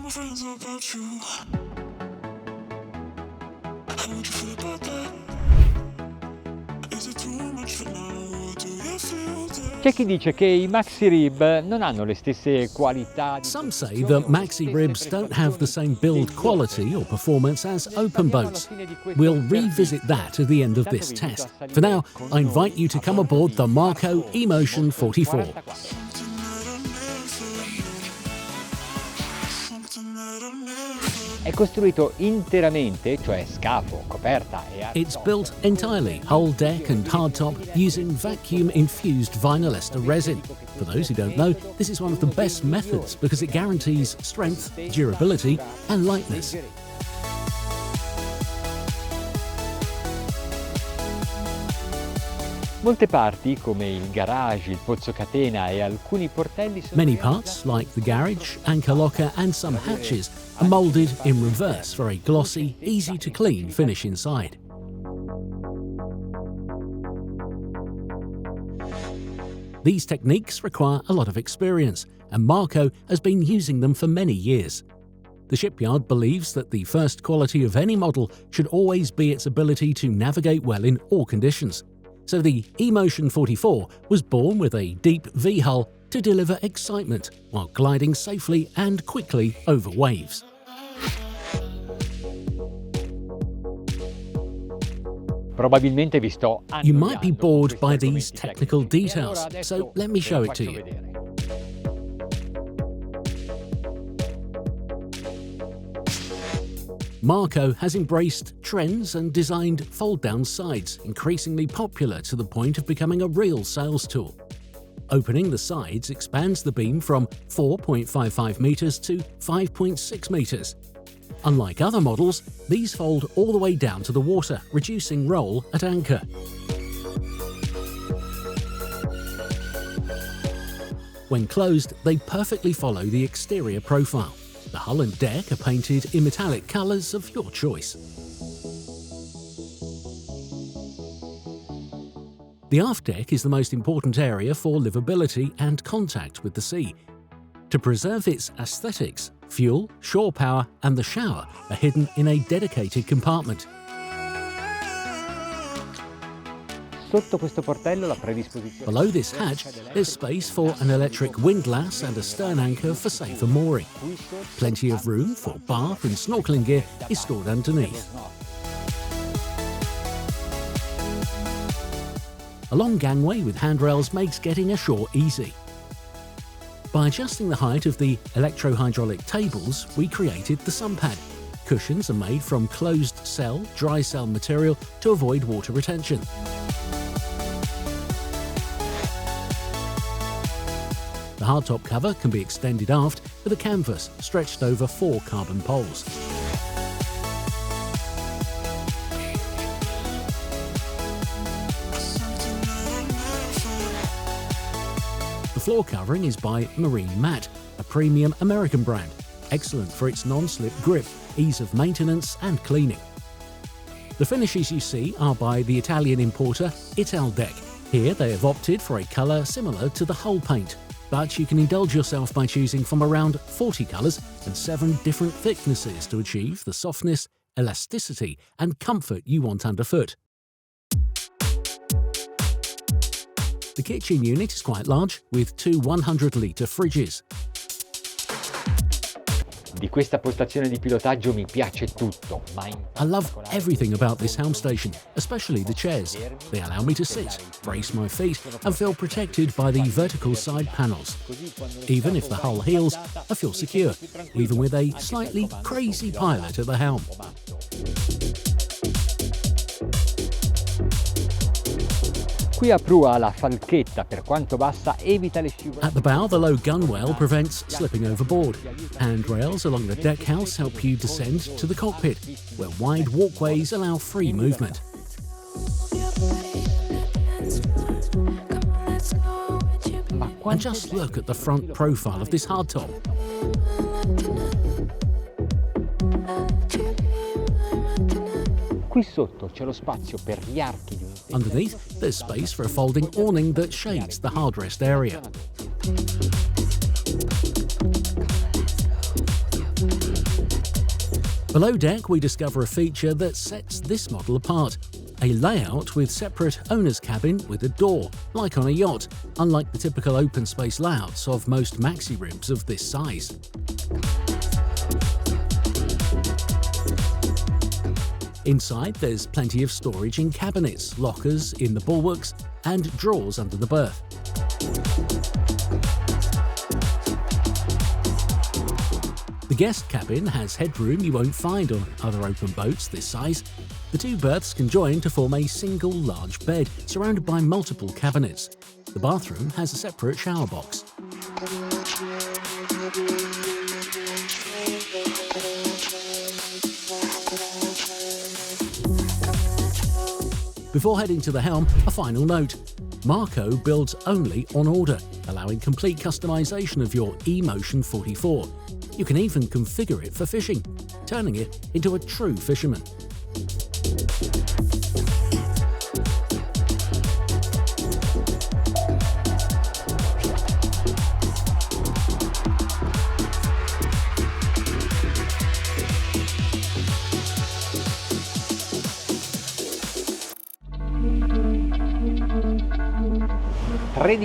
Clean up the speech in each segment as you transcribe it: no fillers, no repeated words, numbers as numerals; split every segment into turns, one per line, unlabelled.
my friends about you. How would you feel about that? Is it too much for now? Do you feel that?
C'è chi dice che i maxi rib non hanno le stesse qualità.
Some say that maxi ribs don't have the same build quality or performance as open boats. We'll revisit that at the end of this test. For now, I invite you to come aboard the Marco Emotion 44.
È costruito interamente, cioè scafo, coperta e
It's built entirely, whole deck and hardtop, using vacuum-infused vinyl ester resin. For those who don't know, this is one of the best methods because it guarantees strength, durability and lightness.
Molte parti, come il garage, il pozzo catena e alcuni portelli sono
Many parts, like the garage, anchor locker and some hatches, are moulded in reverse for a glossy, easy-to-clean finish inside. These techniques require a lot of experience, and Marco has been using them for many years. The shipyard believes that the first quality of any model should always be its ability to navigate well in all conditions. So the Emotion 44 was born with a deep V-hull to deliver excitement while gliding safely and quickly over waves.
probabilmente vi sto
You might be
annoiando
bored
con
by
questi
these
argomenti
technical
tecnici.
details,
Allora
so
adesso
let me show
ve lo
it to
faccio
you.
vedere.
Marco has embraced trends and designed fold-down sides, increasingly popular to the point of becoming a real sales tool. Opening the sides expands the beam from 4.55 meters to 5.6 meters. Unlike other models, these fold all the way down to the water, reducing roll at anchor. When closed, they perfectly follow the exterior profile. The hull and deck are painted in metallic colours of your choice. The aft deck is the most important area for livability and contact with the sea. To preserve its aesthetics, fuel, shore power and the shower are hidden in a dedicated compartment.
Sotto questo portello la predisposizione.
Below this hatch, there's space for an electric windlass and a stern anchor for safer mooring. Plenty of room for bath and snorkeling gear is stored underneath. A long gangway with handrails makes getting ashore easy. By adjusting the height of the electro-hydraulic tables, we created the sunpad. Cushions are made from closed cell, dry cell material to avoid water retention. The hardtop cover can be extended aft with a canvas stretched over 4 carbon poles. The floor covering is by Marine Mat, a premium American brand, excellent for its non-slip grip, ease of maintenance and cleaning. The finishes you see are by the Italian importer Italdeck. Here they have opted for a colour similar to the hull paint, but you can indulge yourself by choosing from around 40 colours and 7 different thicknesses to achieve the softness, elasticity and comfort you want underfoot. The kitchen unit is quite large, with 2 100-litre fridges.
Di questa postazione di pilotaggio mi piace tutto, ma in
I love everything about this helm station, especially the chairs. They allow me to sit, brace my feet and feel protected by the vertical side panels. Even if the hull heels, I feel secure, even with a slightly crazy pilot at the helm.
Qui a prua la falchetta, per quanto bassa, evita le scivolate.
At the bow, the low gunwale prevents slipping overboard. Handrails along the deck house help you descend to the cockpit, where wide walkways allow free movement. And just look at the front profile of this hardtop.
Qui sotto c'è lo spazio per gli archi di un
Underneath, there's space for a folding awning that shades the hard rest area. Below deck, we discover a feature that sets this model apart. A layout with separate owner's cabin with a door, like on a yacht, unlike the typical open space layouts of most Maxi ribs of this size. Inside, there's plenty of storage in cabinets, lockers in the bulwarks, and drawers under the berth. The guest cabin has headroom you won't find on other open boats this size. The two berths can join to form a single large bed, surrounded by multiple cabinets. The bathroom has a separate shower box. Before heading to the helm, a final note. Marco builds only on order, allowing complete customization of your eMotion 44. You can even configure it for fishing, turning it into a true fisherman.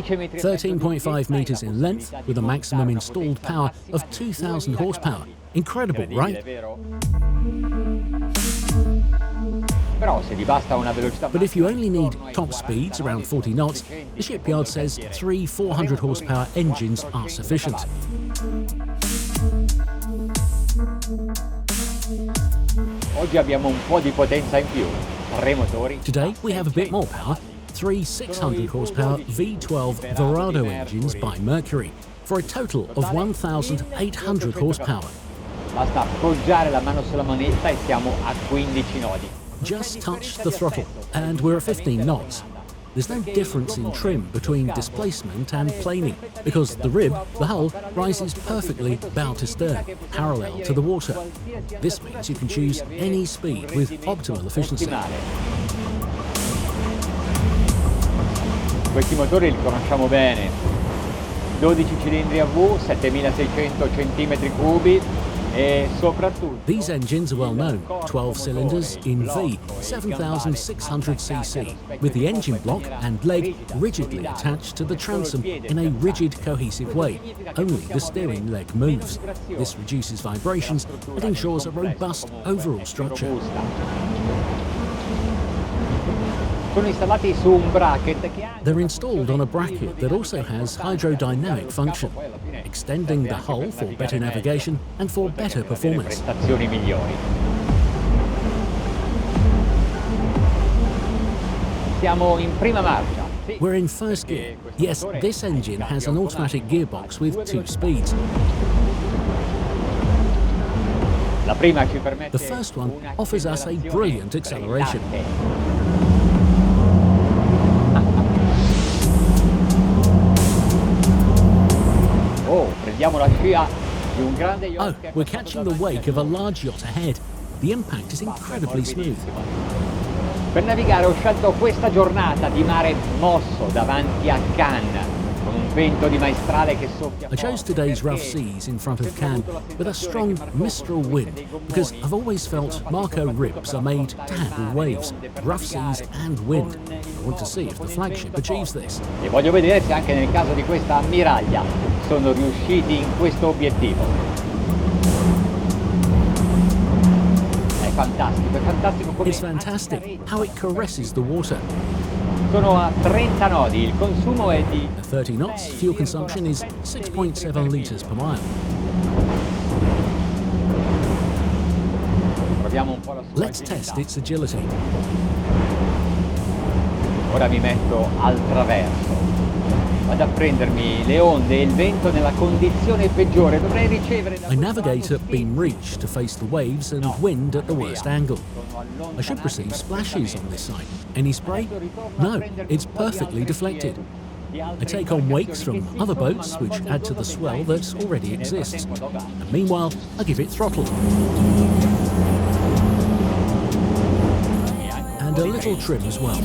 metri
13.5 meters in length with a maximum installed power of 2,000 horsepower. Incredible, right? But if you only need top speeds around 40 knots, the shipyard says 3 400 horsepower engines are sufficient. Today we have a bit more power. 3 600 horsepower V12 Verado engines by Mercury, for a total of 1,800 horsepower.
Basta appoggiare la mano sulla manetta e siamo a 15 nodi.
Just touch the throttle and we're at 15 knots. There's no difference in trim between displacement and planing, because the rib, the hull, rises perfectly bow to stern, parallel to the water. This means you can choose any speed with optimal efficiency.
Questi motori li conosciamo bene, 12 cilindri a V, 7600 cm3 e soprattutto...
These engines are well known, 12 cylinders in V, 7600 cc, with the engine block and leg rigidly attached to the transom in a rigid, cohesive way. Only the steering leg moves. This reduces vibrations and ensures a robust overall structure. They're installed on a bracket that also has hydrodynamic function, extending the hull for better navigation and for better performance. We're in first gear. Yes, this engine has an automatic gearbox with 2 speeds. The first one offers us a brilliant acceleration.
Oh,
we're catching the wake of a large yacht ahead. The impact is incredibly smooth.
Per navigare ho scelto questa giornata di mare mosso davanti a Cannes, con un vento di maestrale che soffia.
I chose today's rough seas in front of Cannes with a strong mistral wind, because I've always felt Marco ribs are made to handle waves, rough seas and wind. I want to see if the flagship achieves this.
E voglio vedere se anche nel caso di questa ammiraglia sono riusciti in questo obiettivo. È fantastico.
It's fantastic how it caresses the water.
Sono a 30 nodi, il consumo è di...
At 30 knots, fuel consumption is 6.7 litres per mile.
Proviamo un po' la sua
Let's test its agility.
Ora mi metto al traverso. Vado a prendermi le onde e il vento nella condizione peggiore. Dovrei ricevere...
I navigate at beam reach to face the waves and wind at the worst angle. I should receive splashes on this side. Any spray? No, it's perfectly deflected. I take on wakes from other boats which add to the swell that already exists. And meanwhile, I give it throttle. And a little trim as well.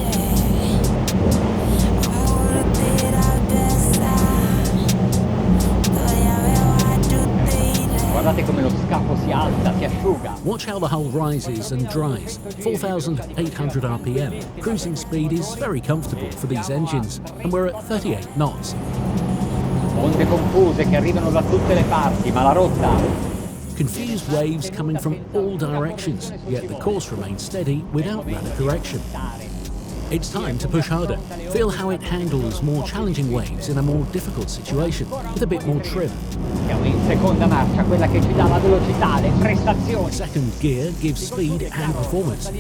Guardate come lo scafo si alza, si asciuga.
Watch how the hull rises and dries, 4,800 RPM. Cruising speed is very comfortable for these engines, and we're at 38 knots.
Onde confuse che arrivano da tutte le parti, ma la rotta...
Confused waves coming from all directions, yet the course remains steady without rudder correction. It's time to push harder. Feel how it handles more challenging waves in a more difficult situation, with a bit more trim.
Siamo in seconda marcia, quella che ci dà la velocità, le prestazioni.
Second gear gives speed and performance.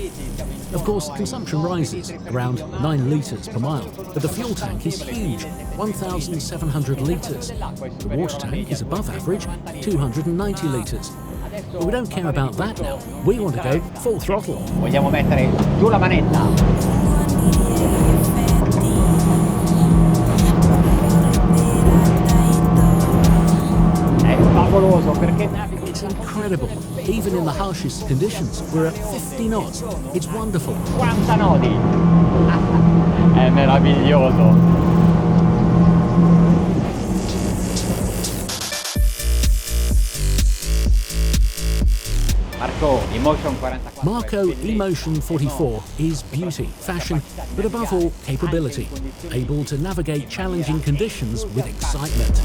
Of course, consumption rises, around 9 litres per mile, but the fuel tank is huge, 1,700 litres. The water tank is above average, 290 litres. But we don't care about that now. We want to go full throttle.
Vogliamo mettere giù la manetta. È favoloso perché naviga.
It's incredible. Even in the harshest conditions, we're at 50 knots. It's wonderful.
50 nodi. È meraviglioso.
Marco Emotion 44 is beauty, fashion, but above all, capability, able to navigate challenging conditions with excitement.